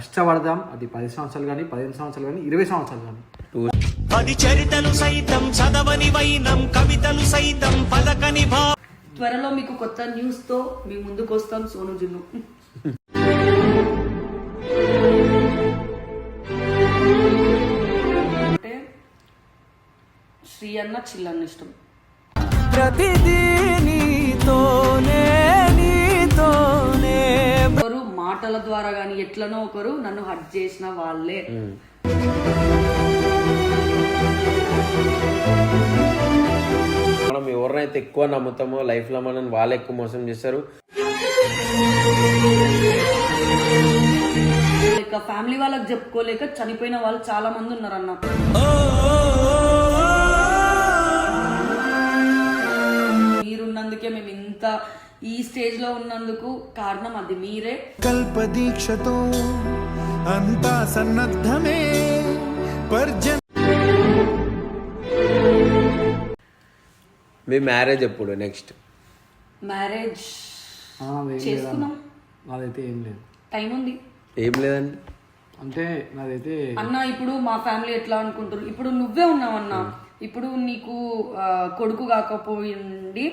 కష్టపడదాం. అది 10 సంవత్సరాలు కానీ 15 సంవత్సరాలు కానీ 20 సంవత్సరాలు కానీ. 10 చరితలు సైతం చదవని వైనం కవితలు సైతం పలకని భా. త్వరలో మీకు కొత్త న్యూస్ తో మీ ముందుకు వస్తాం. సోను జున్ను అంటే శ్రీ అన్న చిల్లన్న ఇష్టం. ఒకరు మాటల ద్వారా గాని ఎట్లనో ఒకరు నన్ను హర్ట్ చేసిన వాళ్ళే. మనం ఎవరినైతే ఎక్కువ నమ్ముతామో లైఫ్ లో మనం వాళ్ళు ఎక్కువ మోసం చేస్తారు. ఫ్యామిలీ వాళ్ళకి చెప్పుకోలేక చనిపోయిన వాళ్ళు చాలా మంది ఉన్నారు అన్న. మీరున్నందుకే మేము ఇంత ఈ స్టేజ్ లో ఉన్నందుకు కారణం అది మీరే. కల్పదీక్షతో అంతా సన్నద్ధమే. మీ మ్యారేజ్ ఎప్పుడు? నెక్స్ట్ మ్యారేజ్ చేసుకున్నాం. నాదైతే ఏం లేదు, టైం ఉంది. ఏం లేదండి అంటే నాదైతే అన్న ఇప్పుడు మా ఫ్యామిలీ ఎట్లా అనుకుంటారు, ఇప్పుడు నువ్వే ఉన్నావన్న. ఇప్పుడు నీకు కొడుకు కాకపోయింది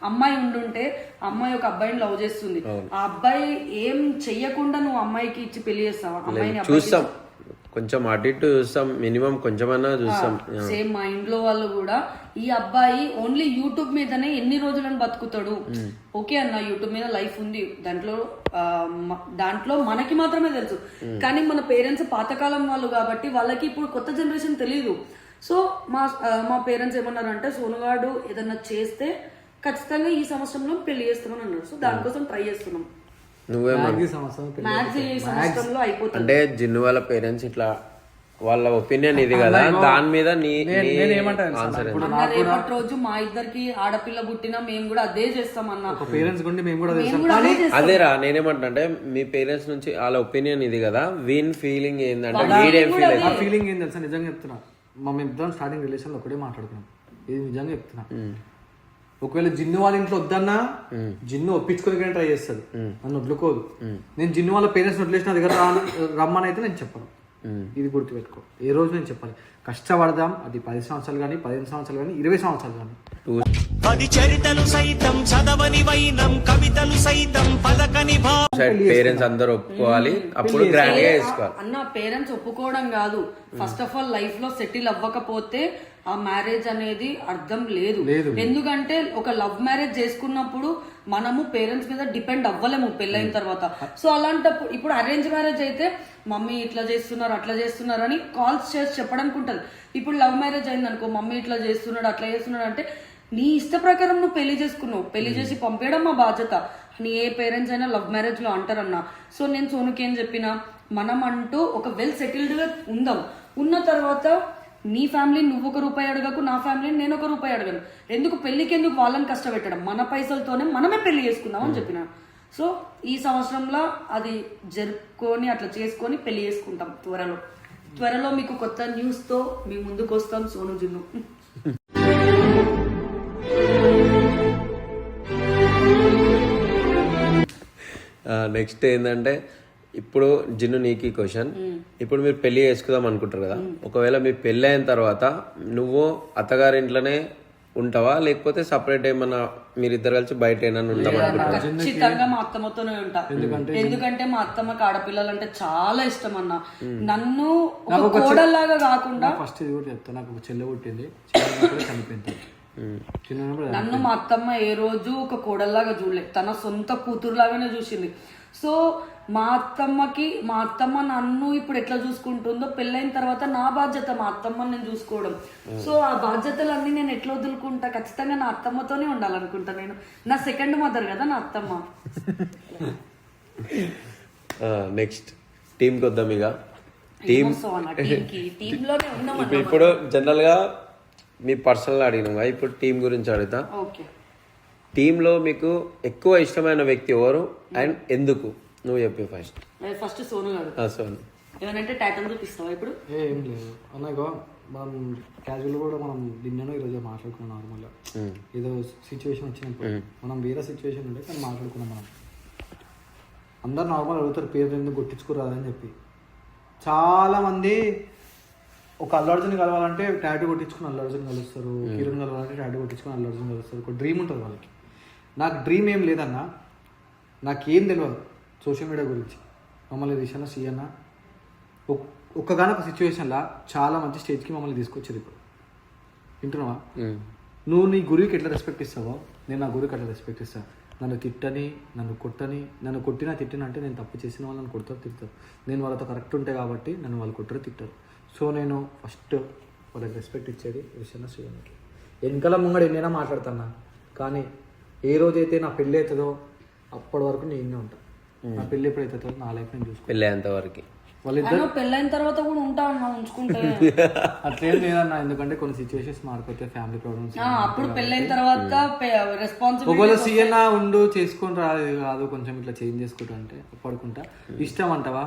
అమ్మాయి ఉండుంటే అమ్మాయి ఒక అబ్బాయిని లవ్ చేస్తుంది. ఆ అబ్బాయి ఏం చెయ్యకుండా నువ్వు అమ్మాయికి ఇచ్చి పెళ్లి చేస్తావా? అమ్మాయిని చూస్తాం, కొంచెం అటు ఇటు చూస్తాం, మినిమం కొంచెమన్నా చూస్తాం. సేమ్ మా ఇంట్లో వాళ్ళు కూడా ఈ అబ్బాయి ఓన్లీ యూట్యూబ్ మీదనే ఎన్ని రోజులను బతుకుతాడు. ఓకే అన్న, యూట్యూబ్ మీద లైఫ్ ఉంది, దాంట్లో మనకి మాత్రమే తెలుసు. కానీ మన పేరెంట్స్ పాతకాలం వాళ్ళు కాబట్టి వాళ్ళకి ఇప్పుడు కొత్త జనరేషన్ తెలియదు. సో మా పేరెంట్స్ ఏమన్నారంటే సోనుగాడు ఏదన్నా చేస్తే ఖచ్చితంగా ఈ సంవత్సరంలో పెళ్లి చేస్తామని అన్నారు. సో దానికోసం ట్రై చేస్తున్నాం. సంవత్సరంలో అయిపోతుంది. అంటే జిన్ను వాళ్ళ పేరెంట్స్ ఇట్లా వాళ్ళ ఒపీనియన్ ఇది కదా, దాని మీద రేపటి రోజు మా ఇద్దరికి ఆడపిల్ల పుట్టినా మేము కూడా అదే చేస్తాం అన్న. పేరెంట్స్ గుండి మేము కూడా అదేరా నేనేమంటా అంటే మీ పేరెంట్స్ నుంచి వాళ్ళ ఒపీనియన్ ఇది కదా, వీన్ ఫీలింగ్ ఏంటంటే వీడేం ఫీలింగ్ ఏం తెలుసా? నిజంగా చెప్తున్నా, మేము ఇద్దరం స్టార్టింగ్ రిలేషన్ లో ఒకటే మాట్లాడుకున్నాం. ఇది నిజంగా చెప్తున్నా. ఒకవేళ జిన్ను వాళ్ళ ఇంట్లో వద్దన్నా జిన్ను ఒప్పించుకొని ట్రై చేస్తుంది, నన్ను వదులుకోదు. నేను జిన్ను వాళ్ళ పేరెంట్స్ వదిలేసిన దగ్గర రమ్మని అయితే నేను చెప్పను. ఇది గుర్తుపెట్టుకో, ఏ రోజు నేను చెప్పాలి. కష్టపడదాం. అది 10 సంవత్సరాలు కానీ 15 సంవత్సరాలు కానీ 20 సంవత్సరాలు కానీ. 10 చరితలు సైతం చదవని వైనం కవితలు సైతం పలకని భా. పేరెంట్స్ అందరూ ఒప్పుకోవాలి, అప్పుడు గ్రాండ్ గా చేసుకోవాలి అన్న. పేరెంట్స్ ఒప్పుకోవడం కాదు, ఫస్ట్ ఆఫ్ ఆల్ లైఫ్ లో సెటిల్ అవ్వకపోతే ఆ మ్యారేజ్ అనేది అర్థం లేదు. ఎందుకంటే ఒక లవ్ మ్యారేజ్ చేసుకున్నప్పుడు మనము పేరెంట్స్ మీద డిపెండ్ అవ్వలేము పెళ్ళైన తర్వాత. సో అలాంటప్పుడు ఇప్పుడు అరేంజ్ మ్యారేజ్ అయితే మమ్మీ ఇట్లా చేస్తున్నారు అట్లా చేస్తున్నారు అని కాల్స్ చేసి చెప్పడానికి ఉంటుంది. ఇప్పుడు లవ్ మ్యారేజ్ అయింది అనుకో, మమ్మీ ఇట్లా చేస్తున్నాడు అట్లా చేస్తున్నాడు అంటే నీ ఇష్ట ప్రకారం నువ్వు పెళ్లి చేసుకున్నావు, పెళ్లి చేసి పంపేయడం మా బాధ్యత అని ఏ పేరెంట్స్ అయినా లవ్ మ్యారేజ్ లో అంటారన్నా. సో నేను సోనుకి ఏం చెప్పినా, మనం అంటూ ఒక వెల్ సెటిల్డ్ గా ఉందాం. ఉన్న తర్వాత నీ ఫ్యామిలీ నువ్వు ₹1 అడగకు, నా ఫ్యామిలీని నేను ₹1 అడగను. ఎందుకు పెళ్లికి ఎందుకు వాళ్ళని కష్టపెట్టడం, మన పైసలతోనే మనమే పెళ్లి చేసుకుందాం అని చెప్పిన. సో ఈ సంవత్సరంలో అది జరుపుకొని అట్లా చేసుకొని పెళ్లి చేసుకుంటాం త్వరలో మీకు కొత్త న్యూస్ తో మీ ముందుకు వస్తాం. సోను జున్ను నెక్స్ట్ ఏంటంటే, ఇప్పుడు జిన్ను నీకు క్వశ్చన్, ఇప్పుడు మీరు పెళ్లి చేసుకుందాం అనుకుంటారు కదా, ఒకవేళ మీ పెళ్లి అయిన తర్వాత నువ్వు అత్తగారింట్లోనే ఉంటావా, లేకపోతే సపరేట్ ఏమన్నా మీరిద్దరు కలిసి బయట ఏమన్నా ఉంటాం అనుకుంటారా? ఖచ్చితంగా మా అత్తమ్మతోనే ఉంటా. ఎందుకంటే మా అత్తమ్మకి ఆడపిల్లలు అంటే చాలా ఇష్టం అన్న. నన్ను ఒక కోడల్లాగా కాకుండా, ఫస్ట్ ఇది కూడా చెప్తా, నాకు ఒక చెల్లె పుట్టింది, చనిపోయింది. నన్ను మా అత్తమ్మ ఏ రోజు ఒక కోడల్లాగా చూడలేదు, తన సొంత కూతురులాగానే చూసింది. సో మా అత్తమ్మ నన్ను ఇప్పుడు ఎట్లా చూసుకుంటుందో పెళ్ళైన తర్వాత నా బాధ్యత మా అత్తమ్మని నేను చూసుకోవడం. సో ఆ బాధ్యతలన్నీ నేను ఎట్లా వదులుకుంటా, ఖచ్చితంగా నా అత్తమ్మతోనే ఉండాలనుకుంటా. నేను నా సెకండ్ మదర్ కదా నా అత్తమ్మ. నెక్స్ట్ టీంకి వద్దాం. ఇక ఇప్పుడు జనరల్ గా మీ పర్సనల్ అడిగినాం, ఇప్పుడు టీం గురించి అడుగుతా. టీంలో మీకు ఎక్కువ ఇష్టమైన వ్యక్తి ఎవరు అండ్ ఎందుకు? నువ్వు చెప్పి ఫస్ట్ సోను గారు. సోను ఏమంటే టైటన్ చూపిస్తావా? ఇప్పుడు ఏం లేదు అన్నగా, మనం క్యాజువల్ కూడా మనం నిన్ననో ఈరోజు మాట్లాడుకున్నాం. నార్మల్గా ఏదో సిచ్యువేషన్ వచ్చినప్పుడు మనం వేరే సిచ్యువేషన్ ఉండే కానీ మాట్లాడుకున్నాం. మనం అందరు నార్మల్ అడుగుతారు పేరు ఎందుకు కొట్టించుకోరాదని చెప్పి. చాలా మంది ఒక అల్లు అర్జున్ కలవాలంటే టాటూ కొట్టించుకుని అల్లు అర్జున్ కలుస్తారు, కిరణ్ కలవాలంటే టాటూ కొట్టించుకుని అల్లు అర్జున్ కలుస్తారు. ఒక డ్రీమ్ ఉంటుంది వాళ్ళకి. నాకు డ్రీమ్ ఏం లేదన్నా, నాకేం తెలియదు సోషల్ మీడియా గురించి. మమ్మల్ని విషయంలో సీఎన్న ఒక్కగానొక సిచ్యువేషన్లో చాలా మంచి స్టేజ్కి మమ్మల్ని తీసుకొచ్చేది. ఇప్పుడు వింటున్నావా? నువ్వు నీ గురువుకి ఎట్లా రెస్పెక్ట్ ఇస్తావో నేను నా గురువుకి అట్లా రెస్పెక్ట్ ఇస్తాను. నన్ను తిట్టని, నన్ను కొట్టని, నన్ను కొట్టినా తిట్టిన అంటే నేను తప్పు చేసిన వాళ్ళని కొడతారు, తిడతారు. నేను వాళ్ళతో కరెక్ట్ ఉంటాయి కాబట్టి నన్ను వాళ్ళు కొట్టరు, తిట్టారు. సో నేను ఫస్ట్ వాళ్ళకి రెస్పెక్ట్ ఇచ్చేది విషయంలో శ్రీయన్నకి. వెనకాల ముంగడు ఎన్నైనా మాట్లాడుతున్నా, కానీ ఏ రోజైతే నా పెళ్ళి అవుతుందో అప్పటి వరకు నేను ఉంటాను. నా పెళ్ళి ఎప్పుడైతే అవుతుందో నా లైఫ్ నేను చూసుకుంటాను. పెళ్ళి అయ్యేంత వరకు వాళ్ళిద్దరు పెళ్ళైన తర్వాత కూడా ఉంటా అన్నా ఉంచుకుంటే. అట్లేం లేదన్నా, ఎందుకంటే కొన్ని సిచ్యువేషన్స్ మారిపోతే ఫ్యామిలీ ప్రాబ్లమ్స్. అప్పుడు పెళ్ళైన తర్వాత రెస్పాన్సిబిలిటీ ఒకవేళ సీఎన్న ఉండు చేసుకొని రాదు కాదు, కొంచెం ఇట్లా చేంజ్ చేసుకుంటా అంటే పడుకుంటా. ఇష్టం అంటావా?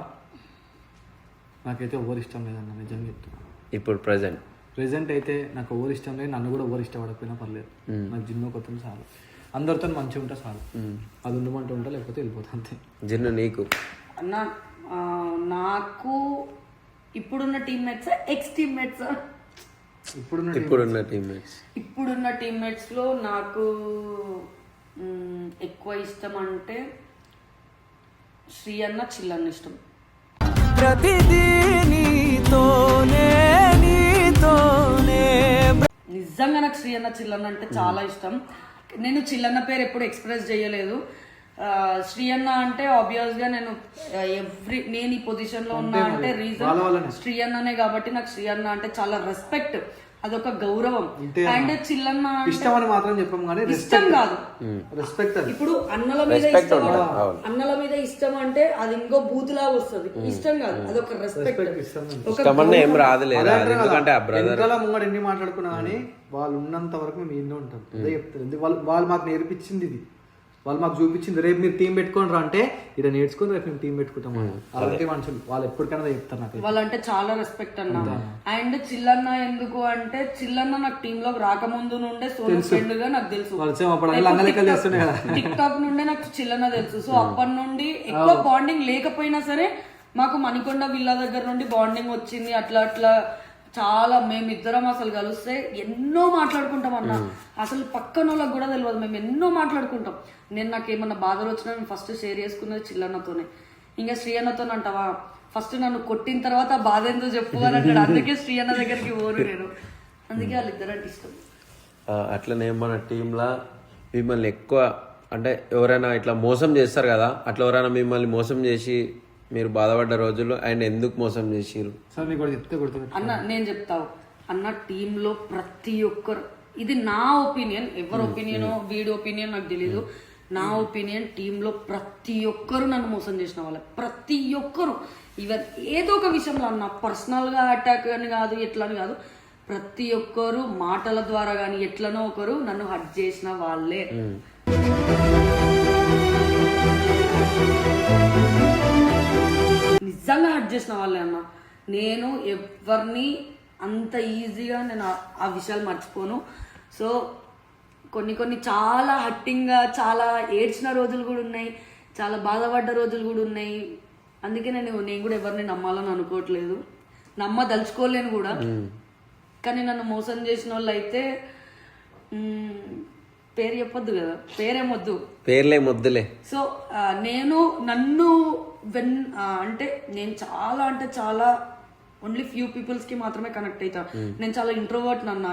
నాకైతే ఎవరు ఇష్టం లేదన్న, నిజంగా చెప్తున్నా. ఇప్పుడు ప్రెసెంట్ అయితే నాకు ఎవరు ఇష్టం లేదు, నన్ను కూడా ఎవరు ఇష్టపడకపోయినా పర్లేదు. నాకు జిన్ను కొత్త చాలు, అందరితో మంచిగా ఉంటా చాలు. అది ఉండమంటూ ఉంటా, లేకపోతే వెళ్ళిపోతా అంతే. జిన్ను నీకు అన్న నాకు ఇప్పుడున్న టీమ్మేట్స్ ఎక్స్ టీమ్మేట్స్ ఇప్పుడున్న టీమ్మేట్స్ లో నాకు ఎక్కువ ఇష్టం అంటే శ్రీ అన్న, చిల్లన్న ఇష్టం. నిజంగా నాకు శ్రీ అన్న, చిల్లన్న అంటే చాలా ఇష్టం. నేను చిల్లన్న పేరు ఎప్పుడు ఎక్స్ప్రెస్ చేయలేదు. శ్రీ అన్న అంటే ఆబ్వియస్ గా నేను నేను ఈ పొజిషన్ లో ఉన్నా అంటే రీజన్ శ్రీ అన్ననే కాబట్టి నాకు శ్రీ అన్న అంటే చాలా రెస్పెక్ట్, అదొక గౌరవం. అండ్ చిల్లన్న ఇష్టం అని మాత్రం చెప్పాం కానీ ఇష్టం కాదు, రెస్పెక్ట్. ఇప్పుడు అన్నల మీద ఇష్టం, అన్నల మీద ఇష్టం అంటే అది ఇంకో బూతులా వస్తుంది. ఇష్టం కాదు, అదొక రెస్పెక్ట్. ముంగడు ఎన్ని మాట్లాడుకున్నా కానీ వాళ్ళు ఉన్నంత వరకు మేము ఎన్నో ఉంటాం. అదే చెప్తారు, వాళ్ళు మాకు నేర్పించింది ఇది, వాళ్ళు మాకు చూపించింది. రేపు మీరు టీం పెట్టుకోండి అంటే ఇక్కడ నేర్చుకుని రేపు మేము టీం పెట్టుకుంటాం. అలాంటి మనుషులు వాళ్ళు ఎప్పటికైనా చెప్తారు నాకు. వాళ్ళంటే చాలా రెస్పెక్ట్ అన్న. అండ్ చిల్లన్న ఎందుకు అంటే చిల్లన్న నాకు టీమ్ లోకి రాకముందు నుండే సోను ఫ్రెండ్ గా నాకు తెలుసు. టిక్ టాక్ నుండే నాకు చిల్లన్న తెలుసు. సో అప్పటి నుండి ఎక్కువ బాండింగ్ లేకపోయినా సరే మాకు మణికొండ విల్లా దగ్గర నుండి బాండింగ్ వచ్చింది. అట్లా అట్లా చాలా మేమిద్దరం అసలు కలిస్తే ఎన్నో మాట్లాడుకుంటాం అన్న. అసలు పక్కన వాళ్ళకి కూడా తెలియదు, మేము ఎన్నో మాట్లాడుకుంటాం. నేను నాకు ఏమన్నా బాధలు వచ్చినా నేను ఫస్ట్ షేర్ చేసుకున్నది చిల్లన్నతోనే. ఇంకా శ్రీ అన్నతో అంటావా ఫస్ట్ నన్ను కొట్టిన తర్వాత బాధ ఎందుకు చెప్పు అని అంటాడు. అందుకే శ్రీ అన్న దగ్గరికి పోను నేను. అందుకే వాళ్ళిద్దరంటే ఇష్టం. అట్లనే మన టీంలో మిమ్మల్ని ఎక్కువ అంటే ఎవరైనా ఇట్లా మోసం చేస్తారు కదా, అట్లా ఎవరైనా మిమ్మల్ని మోసం చేసి మీరు బాధపడ్డ రోజులు అండ్ ఎందుకు మోసం చేసిరు అన్న? నేను చెప్తావు అన్న, టీంలో ప్రతి ఒక్కరు, ఇది నా ఒపీనియన్, ఎవరి ఒపీనియన్ వీడి ఒపీనియన్ నాకు తెలీదు, నా ఒపీనియన్, టీంలో ప్రతి ఒక్కరు నన్ను మోసం చేసిన వాళ్ళే. ప్రతి ఒక్కరు ఈవెన్ ఏదో ఒక విషయంలో అన్న, పర్సనల్ గా అటాక్ అని కాదు, ఎట్లా అని కాదు, ప్రతి ఒక్కరు మాటల ద్వారా కానీ ఎట్లనో ఒకరు నన్ను హర్ట్ చేసిన వాళ్ళే. నిజంగా హర్ట్ చేసిన వాళ్ళే అన్న. నేను ఎవరిని అంత ఈజీగా నేను ఆ విషయాలు మర్చిపోను. సో కొన్ని చాలా హట్టింగ్గా చాలా ఏడ్చిన రోజులు కూడా ఉన్నాయి, చాలా బాధపడ్డ రోజులు కూడా ఉన్నాయి. అందుకే నేను కూడా ఎవరిని నమ్మాలని అనుకోవట్లేదు, నమ్మదలుచుకోలేను కూడా. కానీ నన్ను మోసం చేసిన వాళ్ళు అయితే పేరు చెప్పొద్దు కదా, పేరేమొద్దు, పేర్లేమొద్దులే. సో నన్ను అంటే నేను చాలా ఓన్లీ ఫ్యూ పీపుల్స్ కి మాత్రమే కనెక్ట్ అవుతా. నేను చాలా ఇంట్రోవర్ట్ నన్న,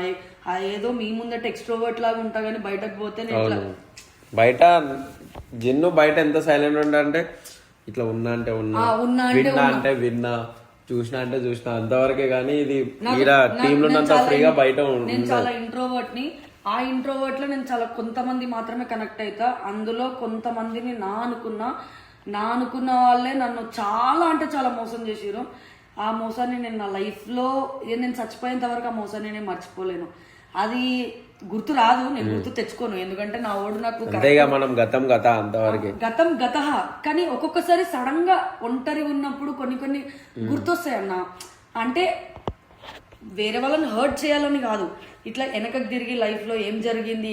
ఏదో మీ ముందట ఎక్స్ట్రోవర్ట్ లాగా ఉంటా కానీ బయటకు పోతే నేను బయట జిన్ను బయట ఎంత సైలెంట్ ఉంటా అంటే ఇట్లా ఉన్నా అంటే విన్నా అంటే విన్నా, చూసినా అంటే చూసినా అంతవరకే. కానీ ఇది టీమ్ లో ఫ్రీగా బయట నేను చాలా ఇంట్రోవర్ట్ ని. ఆ ఇంట్రోవర్ట్ లో నేను చాలా కొంతమంది మాత్రమే కనెక్ట్ అవుతా. అందులో కొంతమందిని నా అనుకున్న వాళ్ళే నన్ను చాలా అంటే చాలా మోసం చేసిరు. ఆ మోసాన్ని నేను నా లైఫ్లో నేను చచ్చిపోయేంత వరకు ఆ మోసాన్ని నేను మర్చిపోలేను. అది గుర్తు రాదు, నేను గుర్తు తెచ్చుకోను, ఎందుకంటే నా ఓడు నాకు గతం గత. కానీ ఒక్కొక్కసారి సడన్ గా ఒంటరి ఉన్నప్పుడు కొన్ని గుర్తొస్తాయి అన్న. అంటే వేరే వాళ్ళని హర్ట్ చేయాలని కాదు, ఇట్లా వెనకకు తిరిగి లైఫ్లో ఏం జరిగింది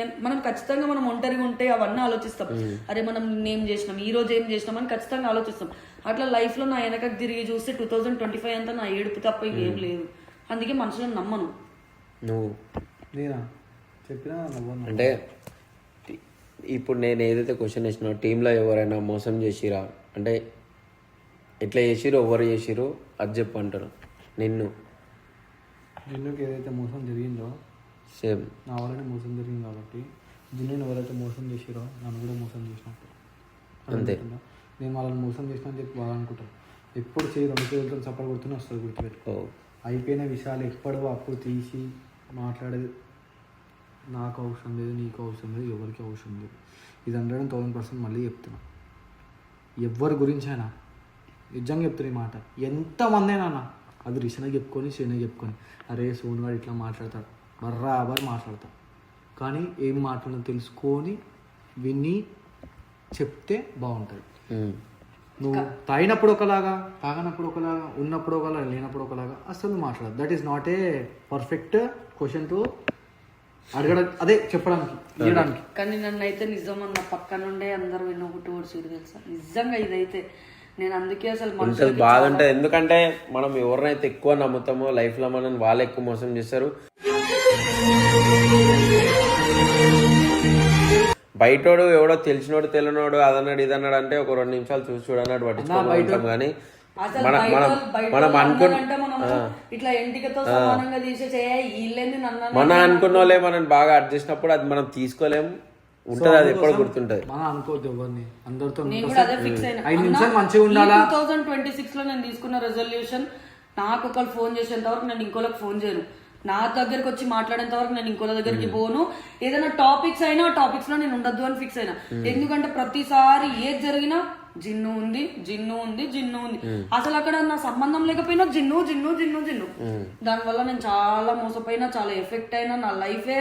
అని మనం ఖచ్చితంగా మనం ఒంటరిగా ఉంటే అవన్నీ ఆలోచిస్తాం. అరే మనం ఏం చేసినాం, ఈ రోజు ఏం చేసినాం అని ఖచ్చితంగా ఆలోచిస్తాం. అట్లా లైఫ్లో నా వెనకకు తిరిగి చూస్తే 2025 అంతా నా ఏడుపు తప్ప ఇంకేం లేదు. అందుకే మనుషులను నమ్మను. నువ్వు నేనా చెప్పినా నవ్వను. అంటే ఇప్పుడు నేను ఏదైతే క్వశ్చన్ వేసినా టీంలో ఎవరైనా మోసం చేసిరా అంటే ఎట్లా చేసిరు, ఎవరు చేసిరు అది చెప్పు అంటారు. నిన్ను జిన్నుకి ఏదైతే మోసం జరిగిందో సేమ్ నా వల్లనే మోసం జరిగింది కాబట్టి జిన్నుని ఎవరైతే మోసం చేసిరో నన్ను కూడా మోసం చేసినట్టు. అంతే. నేను వాళ్ళని మోసం చేసిన అని చెప్పి వాళ్ళు అనుకుంటారు. ఎప్పుడు చేయి 2 చేతులతో సపోర్ట్ కొడుతూనే వస్తుంది, గుర్తుపెట్టుకో. అయిపోయిన విషయాలు ఎప్పుడో అప్పుడు తీసి మాట్లాడేది నాకు అవసరం లేదు, నీకు అవసరం లేదు, ఎవరికి అవసరం లేదు. ఇది 110% మళ్ళీ చెప్తున్నా. ఎవరి గురించి అయినా నిజంగా చెప్తున్నా ఈ మాట. ఎంతమంది అయినా అన్న అది రిషన్కి చెప్పుకొని శ్రీనకి చెప్పుకొని అరే సోనుగాడు ఇట్లా మాట్లాడతాడు బర్రాబర్ మాట్లాడతాడు. కానీ ఏం మాట్లాడో తెలుసుకొని విని చెప్తే బాగుంటుంది. నువ్వు తాగినప్పుడు ఒకలాగా, తాగనప్పుడు ఒకలాగా, ఉన్నప్పుడు ఒకలాగా, లేనప్పుడు ఒకలాగా అసలు మాట్లాడదు. That is not a perfect question to అడగడం, అదే చెప్పడానికి ఇవ్వడానికి. కానీ నన్ను అయితే నిజం అన్న పక్క నుండే అందరు వినొకటి ఓడిసిరు తెలుసా, నిజంగా ఇదైతే నేను అందుకే అసలు ఉంటుంది, బాధ ఉంటుంది. ఎందుకంటే మనం ఎవరినైతే ఎక్కువ నమ్ముతామో లైఫ్లో మనం వాళ్ళు ఎక్కువ మోసం చేస్తారు. బయటోడు ఎవడో తెలిసినోడు తెలియనోడు అదన్నాడు ఇదన్నాడు అంటే ఒక 2 నిమిషాలు చూసి చూడన్నాడు పట్టించుకుంటాం. కానీ మనం అనుకున్న ఇట్లా ఎంటికతో సమానంగా తీసేసే వీళ్ళేంది నన్ను మన అనుకున్న వాళ్ళే మనం బాగా అడ్జస్ట్ చేసినప్పుడు అది మనం తీసుకోలేము, ఉంటది, అది ఎప్పుడు గుర్తుంటది. మనం అనుకోవద్దు ఎవరిని, అందరితో 5 నిమిషాలు మంచిగా ఉండాలా. 2026 లో నేను తీసుకున్న రెజల్యూషన్, నాకు ఒకళ్ళు ఫోన్ చేసేంత వరకు నేను ఇంకోళ్ళకి ఫోన్ చేయను, నా దగ్గరకు వచ్చి మాట్లాడేంత వరకు నేను ఇంకోళ్ళ దగ్గరికి పోను. ఏదైనా టాపిక్స్ అయినా ఆ టాపిక్స్ లో నేను ఉండద్దు అని ఫిక్స్ అయినా. ఎందుకంటే ప్రతిసారి ఏది జరిగినా జిన్ను ఉంది అసలు అక్కడ నా సంబంధం లేకపోయినా జిన్ను దానివల్ల నేను చాలా మోసపోయినా, చాలా ఎఫెక్ట్ అయినా, నా లైఫే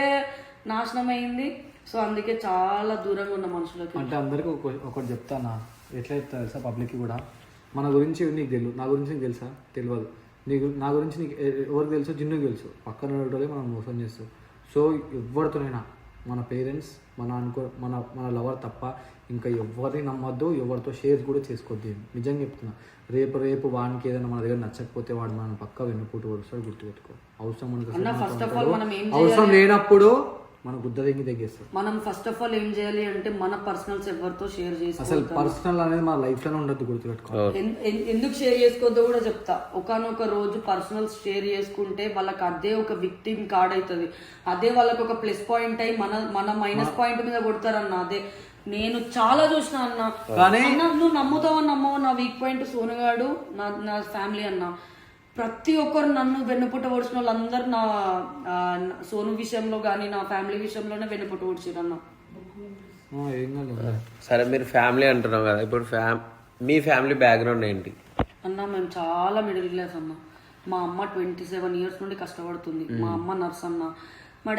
నాశనం అయింది. సో అందుకే చాలా దూరంగా ఉన్న మనుషులకి. అంటే అందరికి ఒకటి చెప్తానా, ఎట్లా చెప్తా తెలుసా పబ్లిక్కి కూడా, మన గురించి నీకు తెలియదు, నా గురించి నీకు తెలుసా తెలియదు, నీకు నా గురించి నీకు ఎవరికి తెలుసో జిన్నుకి తెలుసు, పక్కన ఉండేటోళ్ళే మనం మోసం చేస్తాం. సో ఎవరితోనైనా మన పేరెంట్స్ మన లవర్ తప్ప ఇంకా ఎవరిని నమ్మొద్దు, ఎవరితో షేర్ కూడా చేసుకోవద్దు. నిజంగా చెప్తున్నా. రేపు వానికి ఏదైనా మన దగ్గర నచ్చకపోతే వాడు మనం పక్క వెన్నుపోటు వరుస్తాడు, గుర్తుపెట్టుకో. అవసరం లేనప్పుడు మన గుద్ద తెగేస్తాం. మనం ఫస్ట్ ఆఫ్ ఆల్ ఏం చేయాలి అంటే మన పర్సనల్స్ ఎవరితో షేర్ చేసుకో. అసలు పర్సనల్ అనేది మన లైఫ్ లోనే ఉండదు, గుర్తుపెట్టుకో. ఎందుకు షేర్ చేసుకోవద్దో కూడా చెప్తా. ఒకనొక రోజు పర్సనల్స్ షేర్ చేసుకుంటే వాళ్ళకి అదే ఒక విక్టిమ్ కార్డ్ అవుతుంది, అదే వాళ్ళకి ఒక ప్లస్ పాయింట్ అయ్యి మన మైనస్ పాయింట్ మీద కొడతారన్న. అదే నేను చాలా చూసిన అన్న. నువ్వు నమ్ముతావని నమ్మవు, నా వీక్ పాయింట్ సోనుగాడు, నా ఫ్యామిలీ అన్న. ప్రతి ఒక్కరు నన్ను వెన్నుపుట్ట ఓడిచిన వాళ్ళందరూ నా సోను విషయంలో కానీ నా ఫ్యామిలీ విషయంలోనే వెన్నుపుట్ట ఓడిచారు అన్న. సరే మీరు ఫ్యామిలీ అంటున్నావు కదా, ఇప్పుడు మీ ఫ్యామిలీ బ్యాక్గ్రౌండ్ ఏంటి అన్న? మేము చాలా మిడిల్ క్లాస్ అన్న. మా అమ్మ 27 years నుండి కష్టపడుతుంది. మా అమ్మ నర్స్ అన్న. మా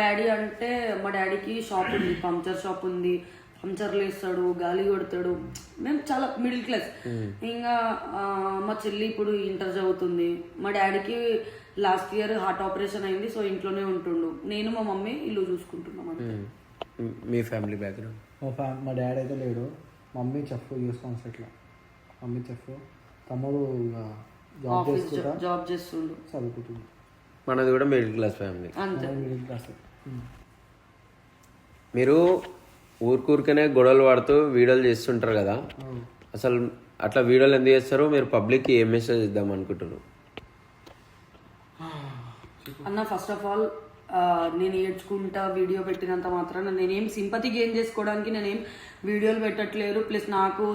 డాడీకి షాప్ ఉంది, పంక్చర్ షాప్ ఉంది. పంక్చర్లు వేస్తాడు, గాలి కొడతాడు. మేము చాలా మిడిల్ క్లాస్. ఇంకా మా చెల్లి ఇప్పుడు ఇంటర్ చదువుతుంది. మా డాడీకి లాస్ట్ ఇయర్ హార్ట్ ఆపరేషన్ అయింది, సో ఇంట్లోనే ఉంటుండు. నేను మా మమ్మీ ఇల్లు చూసుకుంటున్నాం. మీ ఫ్యామిలీ బ్యాక్గ్రౌండ్? మా డాడీ అయితే లేడు, మమ్మీ చెఫ్ చూస్తాం సెట్లో. మమ్మీ చెఫ్, తమ్ముడు జాబ్ చేస్తుండు, చదువుకుంటుంది. మనది కూడా మిడిల్ క్లాస్ ఫ్యామిలీ. అంతే. Middle class. మీరు ఊరికనే గొడవలు పడుతూ వీడియోలు చేస్తుంటారు కదా, అసలు అట్లా వీడియోలు ఎందుకు చేస్తారు? మీరు పబ్లిక్కి ఏం మెసేజ్ ఇద్దాం అనుకుంటున్నారు అన్న? ఫస్ట్ ఆఫ్ ఆల్ నేను ఏడ్చుకుంటా వీడియో పెట్టినంత మాత్రాన నేనేం సింపతి గెయిన్ చేసుకోవడానికి నేనేం వీడియోలు పెట్టట్లేరు. ప్లస్ నాకు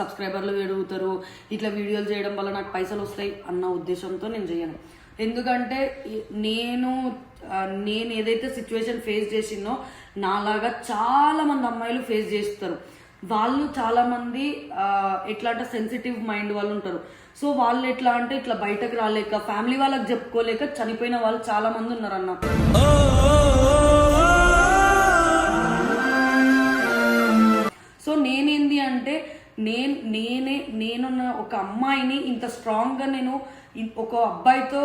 సబ్స్క్రైబర్లు పెరుగుతారు, ఇట్లా వీడియోలు చేయడం వల్ల నాకు పైసలు వస్తాయి అన్న ఉద్దేశంతో నేను చేయను. ఎందుకంటే నేను ఏదైతే సిచ్యువేషన్ ఫేస్ చేసినో నాలాగా చాలా మంది అమ్మాయిలు ఫేస్ చేస్తారు. వాళ్ళు చాలా మంది ఎట్లా అంటే సెన్సిటివ్ మైండ్ వాళ్ళు ఉంటారు. సో వాళ్ళు ఎట్లా అంటే ఇట్లా బయటకు రాలేక, ఫ్యామిలీ వాళ్ళకి చెప్పుకోలేక చనిపోయిన వాళ్ళు చాలా మంది ఉన్నారు అన్న. సో నేనేంది అంటే నేనున్న ఒక అమ్మాయిని ఇంత స్ట్రాంగ్గా నేను ఒక అబ్బాయితో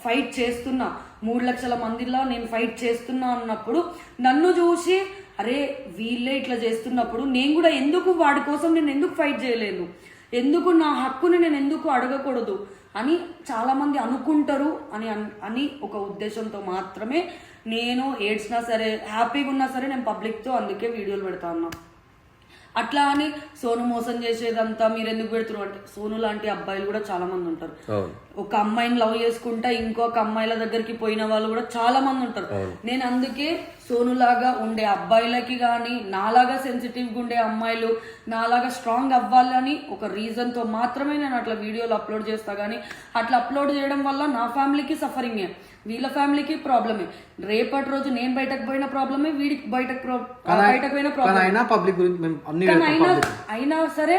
ఫైట్ చేస్తున్నా, 3 లక్షల మందిలో నేను ఫైట్ చేస్తున్నా అన్నప్పుడు నన్ను చూసి అరే వీళ్ళే ఇట్లా చేస్తున్నప్పుడు నేను కూడా ఎందుకు వాడి కోసం నేను ఎందుకు ఫైట్ చేయలేను, ఎందుకు నా హక్కుని నేను ఎందుకు అడగకూడదు అని చాలామంది అనుకుంటారు అని ఒక ఉద్దేశంతో మాత్రమే నేను ఏడ్చినా సరే హ్యాపీగా ఉన్నా సరే నేను పబ్లిక్తో అందుకే వీడియోలు పెడతా ఉన్నా. అట్లా అని సోను మోసం చేసేదంతా మీరు ఎందుకు పెడుతున్నారు అంటే సోను లాంటి అబ్బాయిలు కూడా చాలా మంది ఉంటారు. ఒక అమ్మాయిని లవ్ చేసుకుంటా ఇంకొక అమ్మాయిల దగ్గరికి పోయిన వాళ్ళు కూడా చాలా మంది ఉంటారు. నేను అందుకే సోనులాగా ఉండే అబ్బాయిలకి కానీ నాలాగా సెన్సిటివ్గా ఉండే అమ్మాయిలు నాలాగా స్ట్రాంగ్ అవ్వాలని ఒక రీజన్తో మాత్రమే నేను అట్లా వీడియోలు అప్లోడ్ చేస్తా. కానీ అట్లా అప్లోడ్ చేయడం వల్ల నా ఫ్యామిలీకి సఫరింగే, వీళ్ళ ఫ్యామిలీకి ప్రాబ్లమే. రేపటి రోజు నేను బయటకు పోయిన ప్రాబ్లమే, వీడికి బయటకు పోయిన ప్రాబ్లమ్. అయినా సరే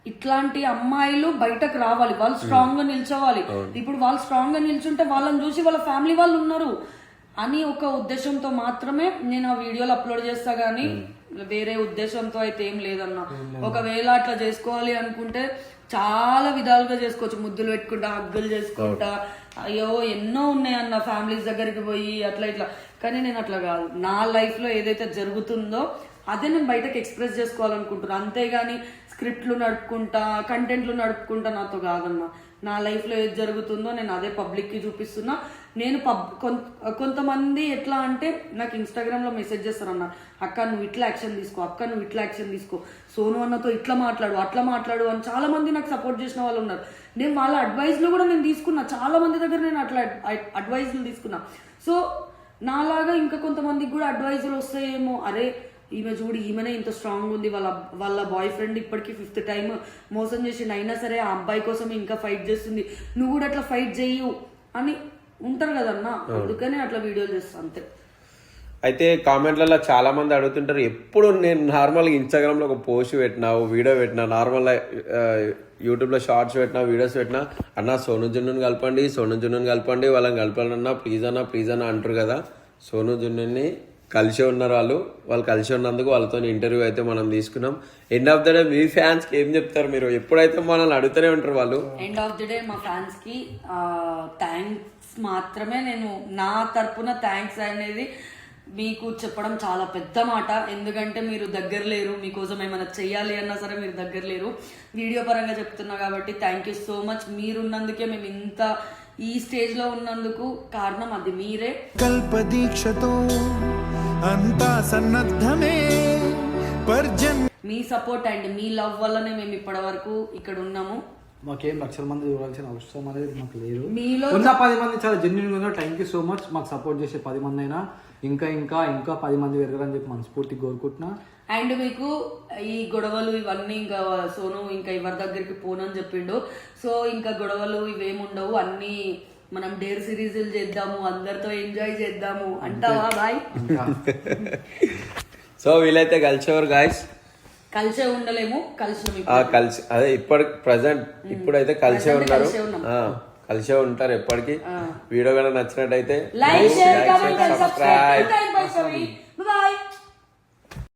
ఇట్లాంటి అమ్మాయిలు బయటకు రావాలి, వాళ్ళు స్ట్రాంగ్ గా నిల్చోవాలి. ఇప్పుడు వాళ్ళు స్ట్రాంగ్ గా నిల్చుంటే వాళ్ళని చూసి వాళ్ళ ఫ్యామిలీ వాళ్ళు ఉన్నారు అని ఒక ఉద్దేశంతో మాత్రమే నేను ఆ వీడియోలు అప్లోడ్ చేస్తా. గానీ వేరే ఉద్దేశంతో అయితే ఏం లేదన్నా. ఒకవేళ అట్లా చేసుకోవాలి అనుకుంటే చాలా విధాలుగా చేసుకోవచ్చు, ముద్దులు పెట్టుకుంటా, హగ్గులు చేసుకుంటా, అయ్యో ఎన్నో ఉన్నాయన్న ఫ్యామిలీస్ దగ్గరికి పోయి అట్లా ఇట్లా. కానీ నేను అట్లా కాదు, నా లైఫ్ లో ఏదైతే జరుగుతుందో అదే నేను బయటకు ఎక్స్ప్రెస్ చేసుకోవాలనుకుంటున్నాను. అంతేగాని స్క్రిప్ట్లు నడుపుకుంటా కంటెంట్లు నడుపుకుంటా నాతో కాదన్నా. నా లైఫ్ లో ఏది జరుగుతుందో నేను అదే పబ్లిక్ కి చూపిస్తున్నా. నేను కొంతమంది ఎట్లా అంటే నాకు ఇన్స్టాగ్రామ్ లో మెసేజ్ చేస్తారన్న, అక్క నువ్వు ఇట్లా యాక్షన్ తీసుకో, అక్క నువ్వు ఇట్లా యాక్షన్ తీసుకో, సోను అన్నతో ఇట్లా మాట్లాడు అట్లా మాట్లాడు అని చాలా మంది నాకు సపోర్ట్ చేసిన వాళ్ళు ఉన్నారు. నేను వాళ్ళ అడ్వైజ్ లో కూడా నేను తీసుకున్నా, చాలా మంది దగ్గర నేను అట్లా అడ్వైజ్లు తీసుకున్నా. సో నాలాగా ఇంకా కొంతమందికి కూడా అడ్వైజులు వస్తాయేమో, అరే ఈమె చూడు ఈమెనే ఇంత స్ట్రాంగ్ ఉంది, వాళ్ళ బాయ్ ఫ్రెండ్ ఇప్పటికీ 5th టైం మోసం చేసిండు, అయినా సరే ఆ అబ్బాయి కోసం ఇంకా ఫైట్ చేస్తుంది, నువ్వు కూడా అట్లా ఫైట్ చెయ్యు అని ఉంటారు కదన్నా. అందుకని అట్లా వీడియోలు చేస్తాను అంతే. అయితే కామెంట్లలో చాలా మంది అడుగుతుంటారు, ఎప్పుడు నేను నార్మల్గా ఇన్స్టాగ్రామ్లో ఒక పోస్ట్ పెట్టినా వీడియో పెట్టినా, నార్మల్ యూట్యూబ్లో షార్ట్స్ పెట్టినా వీడియోస్ పెట్టినా అన్న సోను జున్నుని కలపండి వాళ్ళని కలపండి అన్న ప్లీజ్ అన్న అంటారు కదా. సోను జున్నుని కలిసి ఉన్నారు, వాళ్ళు కలిసి ఉన్నందుకు వాళ్ళతో ఇంటర్వ్యూ అయితే మనం తీసుకున్నాం. End of the day me fans కి ఏం చెప్తారు మీరు? ఎప్పుడైతే మనల్ని అడుగుతూనే ఉంటారు వాళ్ళు. ఎండ్ ఆఫ్ ది డే మా ఫ్యాన్స్ కి థ్యాంక్స్ మాత్రమే. నేను నా తరపున థ్యాంక్స్ అనేది మీకు చెప్పడం చాలా పెద్ద మాట, ఎందుకంటే మీరు దగ్గర లేరు, మీకోసం ఏమైనా చెయ్యాలి అన్నా సరే మీరు దగ్గర లేరు. వీడియో పరంగా చెప్తున్నా కాబట్టి థ్యాంక్ యూ సో మచ్. మీరున్నందుకే మేము ఇంత ఈ స్టేజ్ లో ఉన్నందుకు కారణం అది మీరే. కల్పదీక్షతో అంతా సన్నద్ధమే మీ సపోర్ట్ అండ్ మీ లవ్ వల్లనే మేము ఇప్పటి వరకు ఇక్కడ ఉన్నాము. మాకేం 1,00,000 మంది చూడాల్సిన అవసరం అనేది మాకు లేదు. ఉన్న 10 మంది చాలా జెన్యున్ గా థ్యాంక్ యూ సో మచ్. మాకు సపోర్ట్ చేసే 10 మంది అయినా ఇంకా 10 మంది పెరగాలని చెప్పి మనస్ఫూర్తిగా కోరుకుంటున్నా. అండ్ మీకు ఈ గొడవలు ఇవన్నీ ఇంకా సోను ఇంకా ఎవరి దగ్గరికి పోనని చెప్పిండు. సో ఇంకా గొడవలు ఇవేముండవు, అన్ని మనం డేర్ సిరీస్లు చేద్దాము, అందరితో ఎంజాయ్ చేద్దాము అంటావా బాయ్? సో వీలైతే కలిసేవారు గాయస్, కలిసే ఉండలేము, కలిసి అదే ప్రజెంట్ ఇప్పుడైతే కలిసే ఉన్నారు, కలిసే ఉంటారు ఎప్పటికీ. వీడియో కనుక నచ్చినట్టయితే లైక్, షేర్, కామెంట్, సబ్స్క్రైబ్.